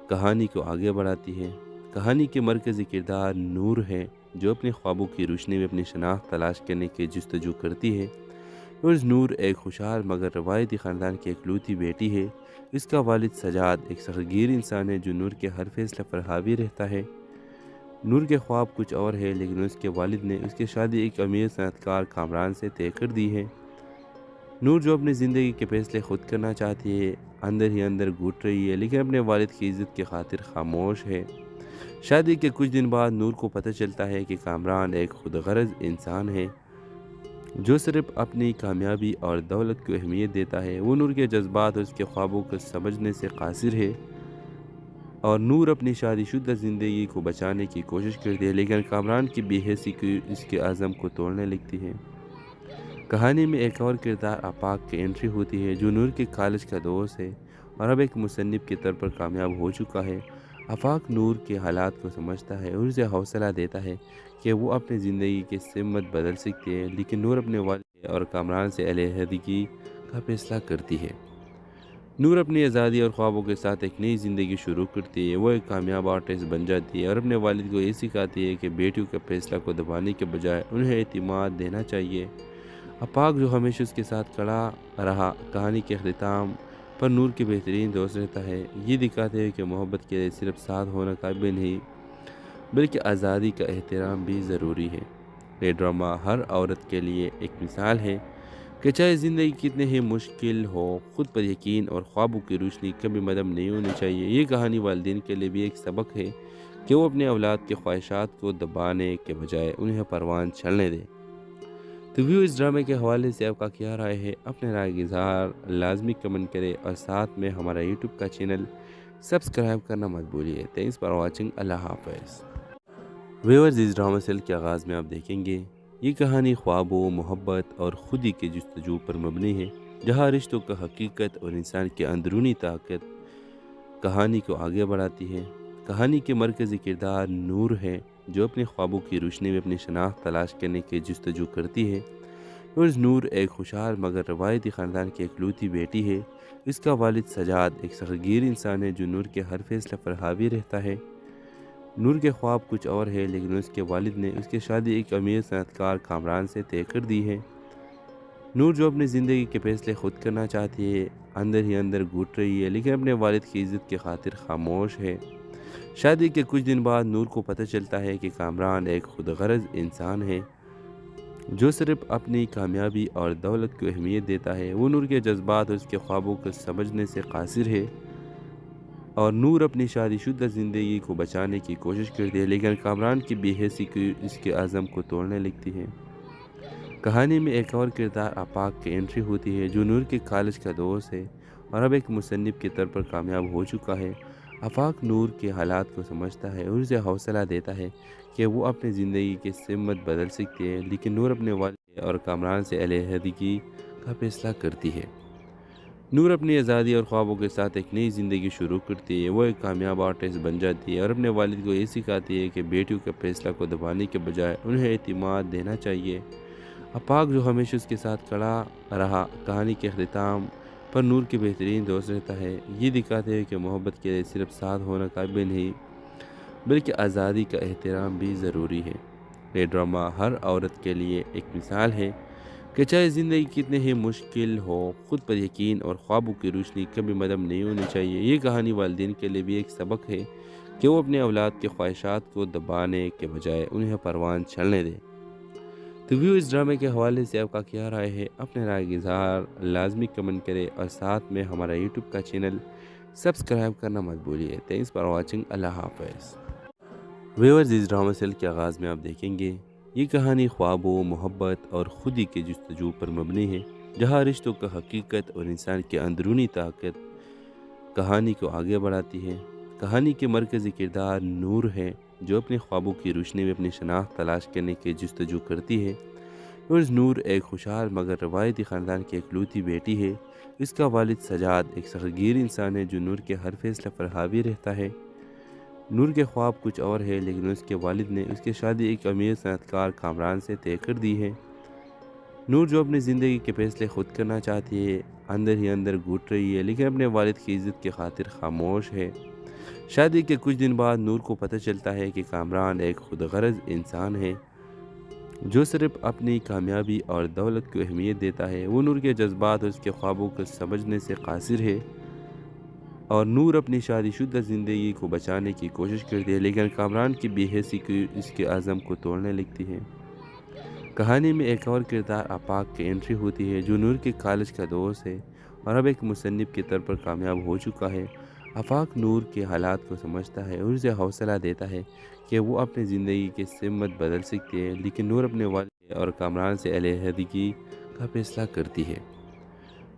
کہانی کو آگے بڑھاتی ہے۔ کہانی کے مرکزی کردار نور ہے، جو اپنے خوابوں کی روشنی میں اپنی شناخت تلاش کرنے کی جستجو کرتی ہے۔ نور ایک خوشحال مگر روایتی خاندان کی اکلوتی بیٹی ہے۔ اس کا والد سجاد ایک سختگیر انسان ہے جو نور کے ہر فیصلے پر حاوی رہتا ہے۔ نور کے خواب کچھ اور ہے، لیکن اس کے والد نے اس کی شادی ایک امیر صنعت کار کامران سے طے کر دی ہے۔ نور جو اپنی زندگی کے فیصلے خود کرنا چاہتی ہے، اندر ہی اندر گھٹ رہی ہے، لیکن اپنے والد کی عزت کی خاطر خاموش ہے۔ شادی کے کچھ دن بعد نور کو پتہ چلتا ہے کہ کامران ایک خود غرض انسان ہے جو صرف اپنی کامیابی اور دولت کو اہمیت دیتا ہے۔ وہ نور کے جذبات اور اس کے خوابوں کو سمجھنے سے قاصر ہے، اور نور اپنی شادی شدہ زندگی کو بچانے کی کوشش کرتی ہے، لیکن کامران کی بے حسی کی اس کے عزم کو توڑنے لگتی ہے۔ کہانی میں ایک اور کردار آفاق کی انٹری ہوتی ہے، جو نور کے کالج کا دوست ہے اور اب ایک مصنف کے طور پر کامیاب ہو چکا ہے۔ آفاق نور کے حالات کو سمجھتا ہے اور اسے حوصلہ دیتا ہے کہ وہ اپنی زندگی کی سمت بدل سکتی ہے، لیکن نور اپنے والد اور کامران سے علیحدگی کا فیصلہ کرتی ہے۔ نور اپنی آزادی اور خوابوں کے ساتھ ایک نئی زندگی شروع کرتی ہے۔ وہ ایک کامیاب آرٹسٹ بن جاتی ہے اور اپنے والد کو یہ سکھاتی ہے کہ بیٹیوں کے فیصلہ کو دبانے کے بجائے انہیں اعتماد دینا چاہیے۔ آفاق جو ہمیشہ اس کے ساتھ کھڑا رہا، کہانی کے اختتام پر نور کے بہترین دوست رہتا ہے۔ یہ دکھاتے ہیں کہ محبت کے لیے صرف ساتھ ہونا کافی نہیں، بلکہ آزادی کا احترام بھی ضروری ہے۔ یہ ڈرامہ ہر عورت کے لیے ایک مثال ہے کہ چاہے زندگی کتنے ہی مشکل ہو، خود پر یقین اور خوابوں کی روشنی کبھی مدم نہیں ہونی چاہیے۔ یہ کہانی والدین کے لیے بھی ایک سبق ہے کہ وہ اپنے اولاد کے خواہشات کو دبانے کے بجائے انہیں پروان چلنے دیں۔ تو ویو اس ڈرامے کے حوالے سے آپ کا کیا رائے ہے؟ اپنے رائے کا اظہار لازمی کمنٹ کرے اور ساتھ میں ہمارا یوٹیوب کا چینل سبسکرائب کرنا مت بھولیے۔ Thanks for watching. اللہ حافظ۔ ویورز اس ڈرامہ سیل کے آغاز میں آپ دیکھیں گے یہ کہانی خوابوں، محبت اور خودی کے جستجو پر مبنی ہے، جہاں رشتوں کا حقیقت اور انسان کی اندرونی طاقت کہانی کو آگے بڑھاتی ہے۔ کہانی کے مرکزی کردار نور ہے، جو اپنے خوابوں کی روشنی میں اپنی شناخت تلاش کرنے کی جستجو کرتی ہے۔ نور ایک خوشحال مگر روایتی خاندان کی اکلوتی بیٹی ہے۔ اس کا والد سجاد ایک سختگیر انسان ہے جو نور کے ہر فیصلے پر حاوی رہتا ہے۔ نور کے خواب کچھ اور ہے، لیکن اس کے والد نے اس کی شادی ایک امیر صنعت کار کامران سے طے کر دی ہے۔ نور جو اپنی زندگی کے فیصلے خود کرنا چاہتی ہے، اندر ہی اندر گھٹ رہی ہے، لیکن اپنے والد کی عزت کی خاطر خاموش ہے۔ شادی کے کچھ دن بعد نور کو پتہ چلتا ہے کہ کامران ایک خود غرض انسان ہے جو صرف اپنی کامیابی اور دولت کو اہمیت دیتا ہے۔ وہ نور کے جذبات اور اس کے خوابوں کو سمجھنے سے قاصر ہے، اور نور اپنی شادی شدہ زندگی کو بچانے کی کوشش کرتی ہے، لیکن کامران کی بے حسی کی اس کے عزم کو توڑنے لگتی ہے۔ کہانی میں ایک اور کردار آفاق کی انٹری ہوتی ہے، جو نور کے کالج کا دوست ہے اور اب ایک مصنف کے طور پر کامیاب ہو چکا ہے۔ آفاق نور کے حالات کو سمجھتا ہے اور اسے حوصلہ دیتا ہے کہ وہ اپنی زندگی کی سمت بدل سکتی ہے، لیکن نور اپنے والد اور کامران سے علیحدگی کا فیصلہ کرتی ہے۔ نور اپنی آزادی اور خوابوں کے ساتھ ایک نئی زندگی شروع کرتی ہے۔ وہ ایک کامیاب آرٹسٹ بن جاتی ہے اور اپنے والد کو یہ سکھاتی ہے کہ بیٹیوں کے فیصلہ کو دبانے کے بجائے انہیں اعتماد دینا چاہیے۔ آفاق جو ہمیشہ اس کے ساتھ کھڑا رہا، کہانی کے اختتام پر نور کے بہترین دوست رہتا ہے، یہ دکھاتے ہوئے کہ محبت کے لیے صرف ساتھ ہونا کافی نہیں بلکہ آزادی کا احترام بھی ضروری ہے۔ یہ ڈرامہ ہر عورت کے لیے ایک مثال ہے کہ چاہے زندگی کتنے ہی مشکل ہو، خود پر یقین اور خوابوں کی روشنی کبھی مدم نہیں ہونی چاہیے۔ یہ کہانی والدین کے لیے بھی ایک سبق ہے کہ وہ اپنے اولاد کے خواہشات کو دبانے کے بجائے انہیں پروان چڑھنے دیں۔ تو ویو اس ڈرامے کے حوالے سے آپ کا کیا رائے ہے؟ اپنے رائے کا اظہار لازمی کمنٹ کریں اور ساتھ میں ہمارا یوٹیوب کا چینل سبسکرائب کرنا مت بھولیے۔ Thanks for watching. اللہ حافظ۔ ویورز اس ڈرامہ سیل کے آغاز میں آپ دیکھیں گے یہ کہانی خوابوں، محبت اور خودی کے جستجو پر مبنی ہے، جہاں رشتوں کا حقیقت اور انسان کی اندرونی طاقت کہانی کو آگے بڑھاتی ہے۔ کہانی کے مرکزی کردار نور ہے، جو اپنے خوابوں کی روشنی میں اپنی شناخت تلاش کرنے کی جستجو کرتی ہے۔ نور ایک خوشحال مگر روایتی خاندان کی اکلوتی بیٹی ہے۔ اس کا والد سجاد ایک سختگیر انسان ہے جو نور کے ہر فیصلے پر حاوی رہتا ہے۔ نور کے خواب کچھ اور ہے، لیکن اس کے والد نے اس کی شادی ایک امیر صنعت کار کامران سے طے کر دی ہے۔ نور جو اپنی زندگی کے فیصلے خود کرنا چاہتی ہے، اندر ہی اندر گھٹ رہی ہے، لیکن اپنے والد کی عزت کی خاطر خاموش ہے۔ شادی کے کچھ دن بعد نور کو پتہ چلتا ہے کہ کامران ایک خود غرض انسان ہے جو صرف اپنی کامیابی اور دولت کو اہمیت دیتا ہے۔ وہ نور کے جذبات اور اس کے خوابوں کو سمجھنے سے قاصر ہے، اور نور اپنی شادی شدہ زندگی کو بچانے کی کوشش کرتی ہے، لیکن کامران کی بے حسی کی اس کے عزم کو توڑنے لگتی ہے۔ کہانی میں ایک اور کردار آفاق کی انٹری ہوتی ہے، جو نور کے کالج کا دوست ہے اور اب ایک مصنف کے طور پر کامیاب ہو چکا ہے۔ آفاق نور کے حالات کو سمجھتا ہے اور اسے حوصلہ دیتا ہے کہ وہ اپنی زندگی کی سمت بدل سکتی ہے، لیکن نور اپنے والد اور کامران سے علیحدگی کا فیصلہ کرتی ہے۔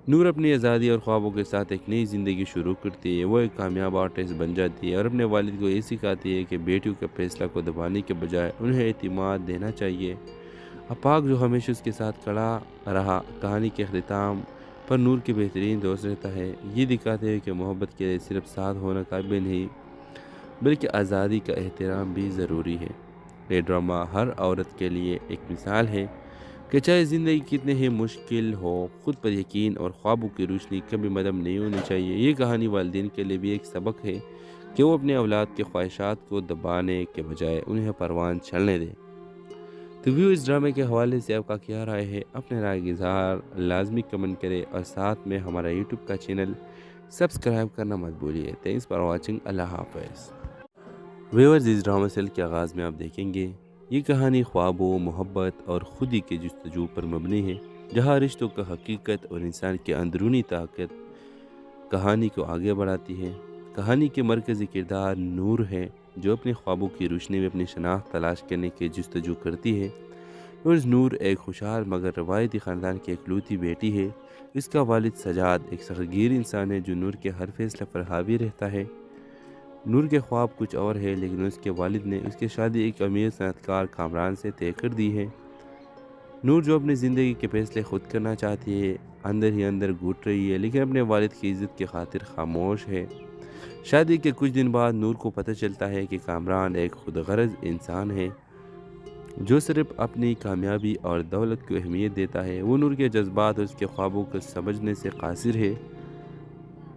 نور اپنی آزادی اور خوابوں کے ساتھ ایک نئی زندگی شروع کرتی ہے۔ وہ ایک کامیاب آرٹسٹ بن جاتی ہے اور اپنے والد کو یہ سکھاتی ہے کہ بیٹیوں کے فیصلہ کو دبانے کے بجائے انہیں اعتماد دینا چاہیے۔ آفاق جو ہمیشہ اس کے ساتھ کھڑا رہا، کہانی کے اختتام پر نور کے بہترین دوست رہتا ہے، یہ دکھاتے ہوئے کہ محبت کے لیے صرف ساتھ ہونا کافی نہیں بلکہ آزادی کا احترام بھی ضروری ہے۔ یہ ڈرامہ ہر عورت کے لیے ایک مثال ہے کہ چاہے زندگی کتنے ہی مشکل ہو، خود پر یقین اور خوابوں کی روشنی کبھی مدم نہیں ہونی چاہیے۔ یہ کہانی والدین کے لیے بھی ایک سبق ہے کہ وہ اپنے اولاد کے خواہشات کو دبانے کے بجائے انہیں پروان چڑھنے دیں۔ تو ویو اس ڈرامے کے حوالے سے آپ کا کیا رائے ہے؟ اپنے رائے کا اظہار لازمی کمنٹ کریں اور ساتھ میں ہمارا یوٹیوب کا چینل سبسکرائب کرنا مت بھولیے۔ Thanks for watching. اللہ حافظ۔ ویورز اس ڈرامہ سیل کے آغاز میں آپ دیکھیں گے یہ کہانی خوابوں، محبت اور خودی کے جستجو پر مبنی ہے، جہاں رشتوں کا حقیقت اور انسان کی اندرونی طاقت کہانی کو آگے بڑھاتی ہے۔ کہانی کے مرکزی کردار نور ہے، جو اپنے خوابوں کی روشنی میں اپنی شناخت تلاش کرنے کی جستجو کرتی ہے۔ نور ایک خوشحال مگر روایتی خاندان کی اکلوتی بیٹی ہے۔ اس کا والد سجاد ایک سختگیر انسان ہے جو نور کے ہر فیصلے پر حاوی رہتا ہے۔ نور کے خواب کچھ اور ہے، لیکن اس کے والد نے اس کی شادی ایک امیر صنعت کار کامران سے طے کر دی ہے۔ نور جو اپنی زندگی کے فیصلے خود کرنا چاہتی ہے، اندر ہی اندر گھٹ رہی ہے، لیکن اپنے والد کی عزت کی خاطر خاموش ہے۔ شادی کے کچھ دن بعد نور کو پتہ چلتا ہے کہ کامران ایک خود غرض انسان ہے جو صرف اپنی کامیابی اور دولت کو اہمیت دیتا ہے۔ وہ نور کے جذبات اور اس کے خوابوں کو سمجھنے سے قاصر ہے،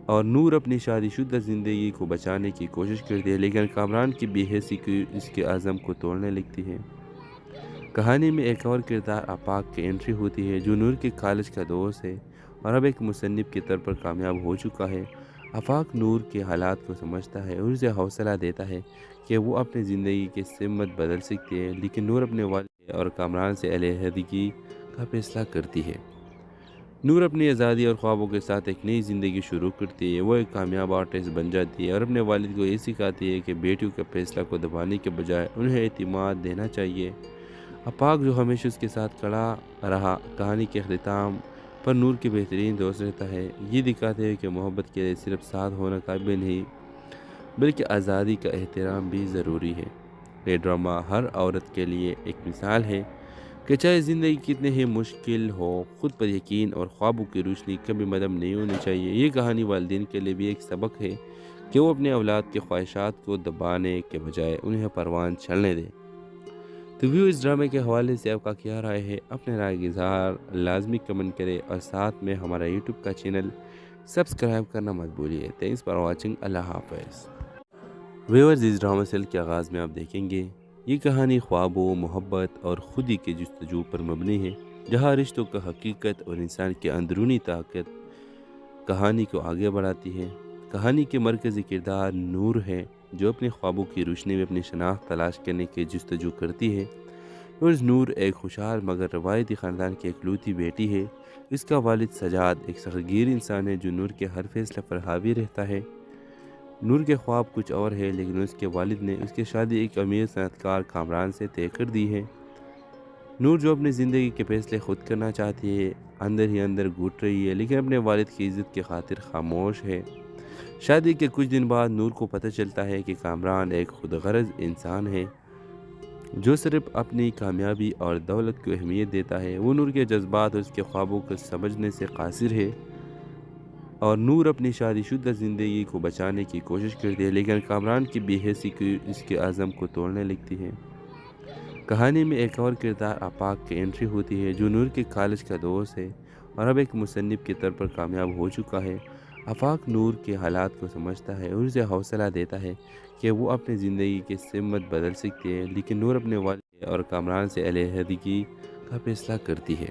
اور نور اپنی شادی شدہ زندگی کو بچانے کی کوشش کرتی ہے، لیکن کامران کی بے حسی کی اس کے عزم کو توڑنے لگتی ہے۔ کہانی میں ایک اور کردار آفاق کی انٹری ہوتی ہے، جو نور کے کالج کا دوست ہے اور اب ایک مصنف کے طور پر کامیاب ہو چکا ہے۔ آفاق نور کے حالات کو سمجھتا ہے اور اسے حوصلہ دیتا ہے کہ وہ اپنی زندگی کی سمت بدل سکتی ہے، لیکن نور اپنے والد اور کامران سے علیحدگی کا فیصلہ کرتی ہے۔ نور اپنی آزادی اور خوابوں کے ساتھ ایک نئی زندگی شروع کرتی ہے۔ وہ ایک کامیاب آرٹسٹ بن جاتی ہے اور اپنے والد کو یہ سکھاتی ہے کہ بیٹیوں کے فیصلہ کو دبانے کے بجائے انہیں اعتماد دینا چاہیے۔ آفاق جو ہمیشہ اس کے ساتھ کھڑا رہا، کہانی کے اختتام پر نور کے بہترین دوست رہتا ہے، یہ دکھاتے ہوئے کہ محبت کے لیے صرف ساتھ ہونا کافی نہیں بلکہ آزادی کا احترام بھی ضروری ہے۔ یہ ڈرامہ ہر عورت کے لیے ایک مثال ہے کہ چاہے زندگی کتنے ہی مشکل ہو، خود پر یقین اور خوابوں کی روشنی کبھی مدم نہیں ہونی چاہیے۔ یہ کہانی والدین کے لیے بھی ایک سبق ہے کہ وہ اپنے اولاد کے خواہشات کو دبانے کے بجائے انہیں پروان چلنے دیں۔ تو ویو اس ڈرامے کے حوالے سے آپ کا کیا رائے ہے؟ اپنے رائے کا اظہار لازمی کمنٹ کرے اور ساتھ میں ہمارا یوٹیوب کا چینل سبسکرائب کرنا مت بھولیے۔ Thanks for watching. اللہ حافظ۔ ویورز اس ڈرامہ سیل کے آغاز میں آپ دیکھیں گے یہ کہانی خوابوں، محبت اور خودی کے جستجو پر مبنی ہے، جہاں رشتوں کا حقیقت اور انسان کی اندرونی طاقت کہانی کو آگے بڑھاتی ہے۔ کہانی کے مرکزی کردار نور ہے، جو اپنے خوابوں کی روشنی میں اپنی شناخت تلاش کرنے کی جستجو کرتی ہے۔ اور نور ایک خوشحال مگر روایتی خاندان کی اکلوتی بیٹی ہے۔ اس کا والد سجاد ایک سختگیر انسان ہے جو نور کے ہر فیصلے پر حاوی رہتا ہے۔ نور کے خواب کچھ اور ہے، لیکن اس کے والد نے اس کی شادی ایک امیر صنعت کار کامران سے طے کر دی ہے۔ نور جو اپنی زندگی کے فیصلے خود کرنا چاہتی ہے، اندر ہی اندر گھٹ رہی ہے، لیکن اپنے والد کی عزت کی خاطر خاموش ہے۔ شادی کے کچھ دن بعد نور کو پتہ چلتا ہے کہ کامران ایک خود غرض انسان ہے جو صرف اپنی کامیابی اور دولت کو اہمیت دیتا ہے۔ وہ نور کے جذبات اور اس کے خوابوں کو سمجھنے سے قاصر ہے، اور نور اپنی شادی شدہ زندگی کو بچانے کی کوشش کرتی ہے، لیکن کامران کی بے حسی کی اس کے عزم کو توڑنے لگتی ہے۔ کہانی میں ایک اور کردار آفاق کی انٹری ہوتی ہے، جو نور کے کالج کا دوست ہے اور اب ایک مصنف کے طور پر کامیاب ہو چکا ہے۔ آفاق نور کے حالات کو سمجھتا ہے اور اسے حوصلہ دیتا ہے کہ وہ اپنی زندگی کی سمت بدل سکتی ہے، لیکن نور اپنے والد اور کامران سے علیحدگی کا فیصلہ کرتی ہے۔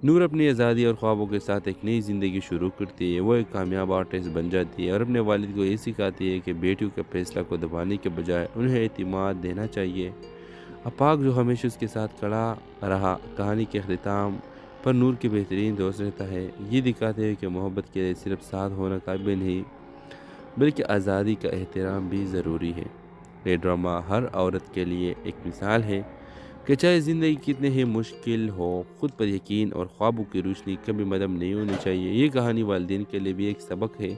نور اپنی آزادی اور خوابوں کے ساتھ ایک نئی زندگی شروع کرتی ہے۔ وہ ایک کامیاب آرٹسٹ بن جاتی ہے اور اپنے والد کو یہ سکھاتی ہے کہ بیٹیوں کے فیصلہ کو دبانے کے بجائے انہیں اعتماد دینا چاہیے۔ آفاق جو ہمیشہ اس کے ساتھ کھڑا رہا، کہانی کے اختتام پر نور کے بہترین دوست رہتا ہے، یہ دکھاتے ہوئے کہ محبت کے لیے صرف ساتھ ہونا کافی نہیں بلکہ آزادی کا احترام بھی ضروری ہے۔ یہ ڈرامہ ہر عورت کے لیے ایک مثال ہے کہ چاہے زندگی کتنے ہی مشکل ہو، خود پر یقین اور خوابوں کی روشنی کبھی مدم نہیں ہونی چاہیے۔ یہ کہانی والدین کے لیے بھی ایک سبق ہے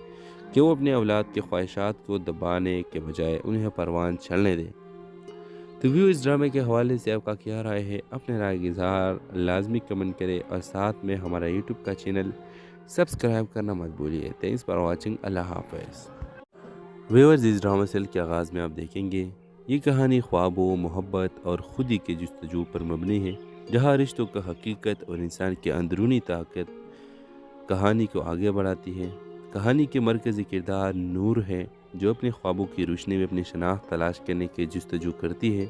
کہ وہ اپنے اولاد کے خواہشات کو دبانے کے بجائے انہیں پروان چلنے دیں۔ تو ویو اس ڈرامے کے حوالے سے آپ کا کیا رائے ہے؟ اپنے رائے کا اظہار لازمی کمنٹ کرے اور ساتھ میں ہمارا یوٹیوب کا چینل سبسکرائب کرنا مت بھولیے۔ Thanks for watching. اللہ حافظ۔ ویورز اس ڈرامہ سیل کے آغاز میں آپ دیکھیں گے یہ کہانی خوابوں، محبت اور خودی کے جستجو پر مبنی ہے، جہاں رشتوں کا حقیقت اور انسان کی اندرونی طاقت کہانی کو آگے بڑھاتی ہے۔ کہانی کے مرکزی کردار نور ہے، جو اپنے خوابوں کی روشنی میں اپنی شناخت تلاش کرنے کی جستجو کرتی ہے۔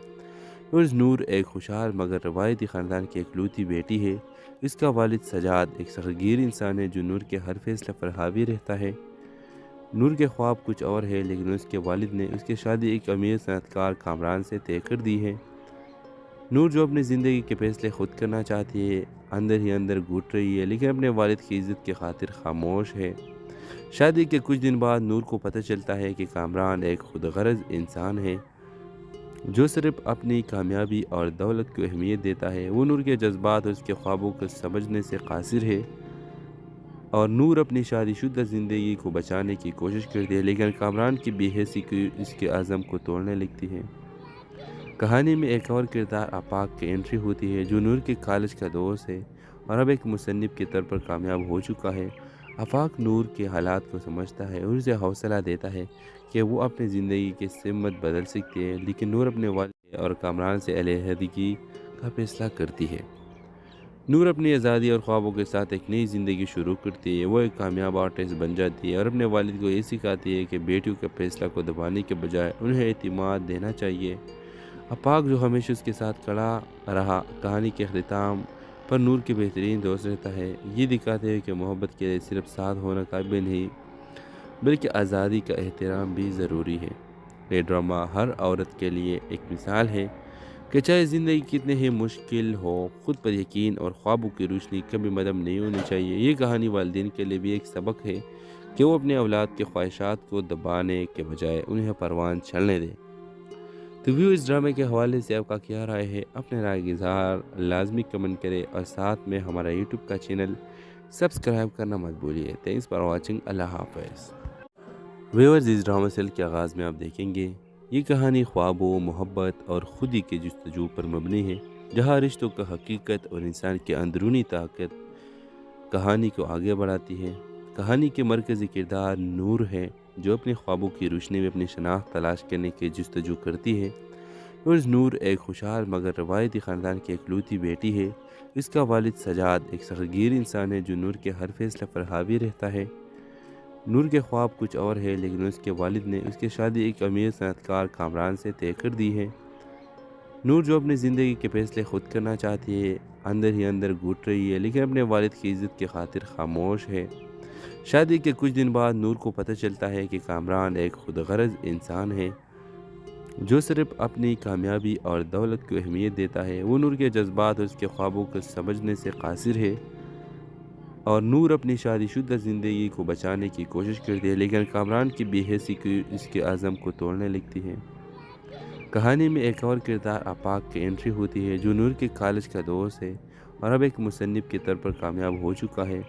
اور نور ایک خوشحال مگر روایتی خاندان کی اکلوتی بیٹی ہے۔ اس کا والد سجاد ایک سختگیر انسان ہے جو نور کے ہر فیصلے پر حاوی رہتا ہے۔ نور کے خواب کچھ اور ہے، لیکن اس کے والد نے اس کی شادی ایک امیر صنعت کار کامران سے طے کر دی ہے۔ نور جو اپنی زندگی کے فیصلے خود کرنا چاہتی ہے، اندر ہی اندر گھٹ رہی ہے، لیکن اپنے والد کی عزت کی خاطر خاموش ہے۔ شادی کے کچھ دن بعد نور کو پتہ چلتا ہے کہ کامران ایک خود غرض انسان ہے جو صرف اپنی کامیابی اور دولت کو اہمیت دیتا ہے۔ وہ نور کے جذبات اور اس کے خوابوں کو سمجھنے سے قاصر ہے، اور نور اپنی شادی شدہ زندگی کو بچانے کی کوشش کرتی ہے، لیکن کامران کی بے حسی کی اس کے عزم کو توڑنے لگتی ہے۔ کہانی میں ایک اور کردار آفاق کی انٹری ہوتی ہے، جو نور کے کالج کا دوست ہے اور اب ایک مصنف کے طور پر کامیاب ہو چکا ہے۔ آفاق نور کے حالات کو سمجھتا ہے اور اسے حوصلہ دیتا ہے کہ وہ اپنی زندگی کی سمت بدل سکتی ہے، لیکن نور اپنے والد اور کامران سے علیحدگی کا فیصلہ کرتی ہے۔ نور اپنی آزادی اور خوابوں کے ساتھ ایک نئی زندگی شروع کرتی ہے. وہ ایک کامیاب آرٹسٹ بن جاتی ہے اور اپنے والد کو یہ سکھاتی ہے کہ بیٹیوں کے فیصلہ کو دبانے کے بجائے انہیں اعتماد دینا چاہیے. آفاق جو ہمیشہ اس کے ساتھ کھڑا رہا کہانی کے اختتام پر نور کے بہترین دوست رہتا ہے. یہ دکھاتے ہیں کہ محبت کے لیے صرف ساتھ ہونا کافی نہیں بلکہ آزادی کا احترام بھی ضروری ہے. یہ ڈرامہ ہر عورت کے لیے ایک مثال ہے کہ چاہے زندگی کتنے ہی مشکل ہو خود پر یقین اور خوابوں کی روشنی کبھی مدم نہیں ہونی چاہیے. یہ کہانی والدین کے لیے بھی ایک سبق ہے کہ وہ اپنے اولاد کے خواہشات کو دبانے کے بجائے انہیں پروان چلنے دیں. تو ویو اس ڈرامے کے حوالے سے آپ کا کیا رائے ہے؟ اپنے رائے کا اظہار لازمی کمنٹ کرے اور ساتھ میں ہمارا یوٹیوب کا چینل سبسکرائب کرنا مت بھولیے. Thanks for watching. اللہ حافظ. ویورز اس ڈرامہ سیل کے آغاز میں آپ دیکھیں گے یہ کہانی خوابوں محبت اور خودی کے جستجو پر مبنی ہے جہاں رشتوں کا حقیقت اور انسان کے اندرونی طاقت کہانی کو آگے بڑھاتی ہے. کہانی کے مرکزی کردار نور ہے جو اپنے خوابوں کی روشنی میں اپنی شناخت تلاش کرنے کی جستجو کرتی ہے. نور ایک خوشحال مگر روایتی خاندان کی اکلوتی بیٹی ہے. اس کا والد سجاد ایک سختگیر انسان ہے جو نور کے ہر فیصلے پر حاوی رہتا ہے. نور کے خواب کچھ اور ہے لیکن اس کے والد نے اس کی شادی ایک امیر صنعت کار کامران سے طے کر دی ہے. نور جو اپنی زندگی کے فیصلے خود کرنا چاہتی ہے اندر ہی اندر گھٹ رہی ہے لیکن اپنے والد کی عزت کی خاطر خاموش ہے. شادی کے کچھ دن بعد نور کو پتہ چلتا ہے کہ کامران ایک خود غرض انسان ہے جو صرف اپنی کامیابی اور دولت کو اہمیت دیتا ہے. وہ نور کے جذبات اور اس کے خوابوں کو سمجھنے سے قاصر ہے اور نور اپنی شادی شدہ زندگی کو بچانے کی کوشش کرتی ہے لیکن کامران کی بے حسی کی اس کے عزم کو توڑنے لگتی ہے. کہانی میں ایک اور کردار آفاق کی انٹری ہوتی ہے جو نور کے کالج کا دوست ہے اور اب ایک مصنف کے طور پر کامیاب ہو چکا ہے.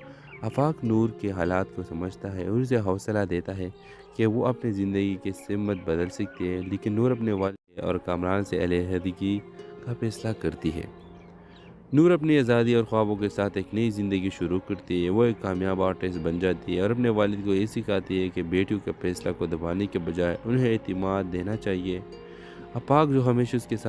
آفاق نور کے حالات کو سمجھتا ہے اور اسے حوصلہ دیتا ہے کہ وہ اپنی زندگی کی سمت بدل سکتی ہے لیکن نور اپنے والد اور کامران سے علیحدگی کا فیصلہ کرتی ہے. نور اپنی آزادی اور خوابوں کے ساتھ ایک نئی زندگی شروع کرتی ہے. وہ ایک کامیاب آرٹسٹ بن جاتی ہے اور اپنے والد کو یہ سکھاتی ہے کہ بیٹیوں کے فیصلہ کو دبانے کے بجائے انہیں اعتماد دینا چاہیے. آفاق جو ہمیشہ اس کے ساتھ